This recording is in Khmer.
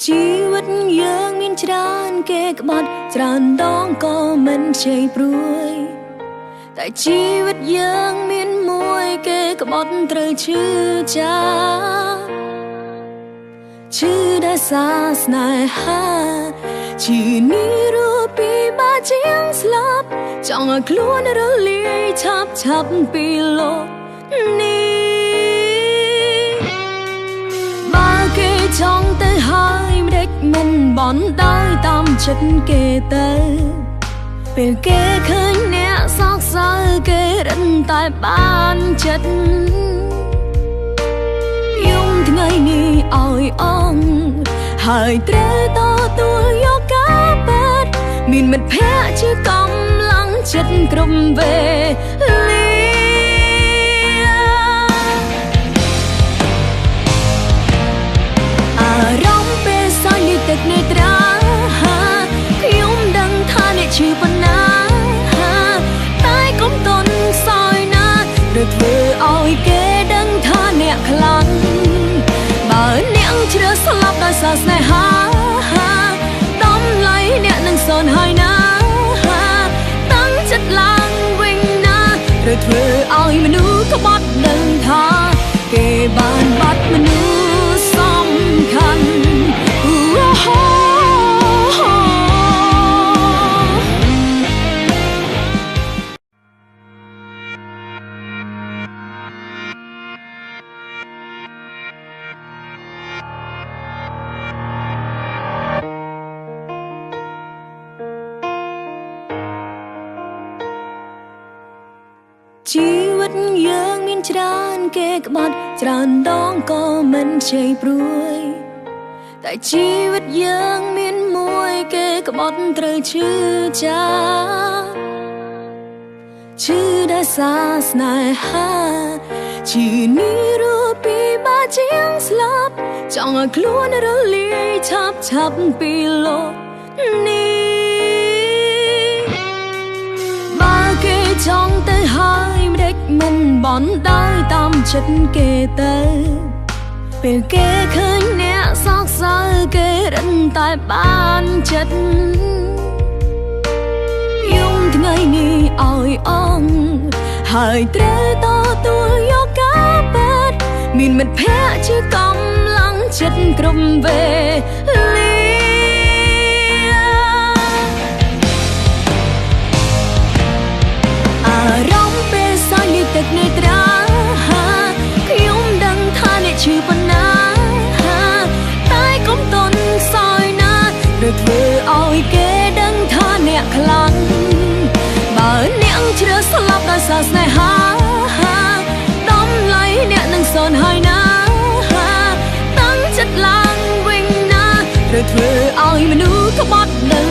ជីវិតយើងមានច្រើនគេក្បត់ច្រើនដងក៏មិនជ័យព្រួយតែជីវិតយើងមានមួយគេក្បត់ត្រូវឈឺចាឈឺដែលសារស្នេហាឈឺនេះរូបពីបាជាងស្លាប់ចង់ឲ្យខ្លួនរលាយឆាប់ពីលោកនេះបើគេចង់ទៅហើយម្ដេចមិនបន់ដោយតាមចិត្តគេទៅពេលគេឃើញអ្នកសោកសៅគេរឹងតែបានចិត្តយំថ្ងៃនេះឲ្យអងហើយត្រូវតទួលយកការបាត់មានមិត្តភក្តិជាកម្លាំងចិត្តគ្រប់វេលាអារម្មណ៍ពេលសោយនេះទឹកនេត្រាខ្ញុំដឹងថាអ្នកឈឺប៉ុណ្ណាតែកុំតន់សោយណាឬធ្វើឲ្យគេដឹងថាអ្នកខ្លាំងបើអ្នកជ្រើសស្លាប់ដោយសារស្នេហាតម្លៃអ្នកនឹងសូន្យហើយណាតាំងចិត្តឡើងវិញណាឬធ្វើឲ្យមនុស្សក្បត់ដឹងថាគេបានបាត់មនុស្សសំខាន់ជីវិតយើងមានច្រើនគេក្បត់ច្រើនដងក៏មិនជ័យព្រួយតែជីវិតយើងមានមួយគេក្បត់ត្រូវឈឺចាឈឺដែលសារស្នេហាឈឺនេះរូបពីបាជាងស្លាប់ចង់ឲ្យខ្លួនរលាយឆាប់ពីលោកនេះបើគេចង់ទៅហើយម្ដេចមិនបន់ដោយតាមចិត្តគេទៅពេលគេឃើញអ្នកសោកសៅគេរឹងតែបានចិត្តយំថ្ងៃនេះឲ្យអងហើយត្រូវតទួលយកការបាត់មានមិត្តភក្តិជាកម្លាំងចិត្តគ្រប់វេលាអារម្មណ៍ពេលសោយនេះទឹកនេត្រាខ្ញុំដឹងថាអ្នកឈឺប៉ុណ្ណាតែកុំតន់សោយណាឬធ្វើឲ្យគេដឹងថាអ្នកខ្លាំងបើអ្នកជ្រើសស្លាប់ដោយសារស្នេហាតម្លៃអ្នកនឹងសូន្យហើយណាតាំងចិត្តឡើងវិញណាឬធ្វើឲ្យមនុស្សក្បត់ដឹង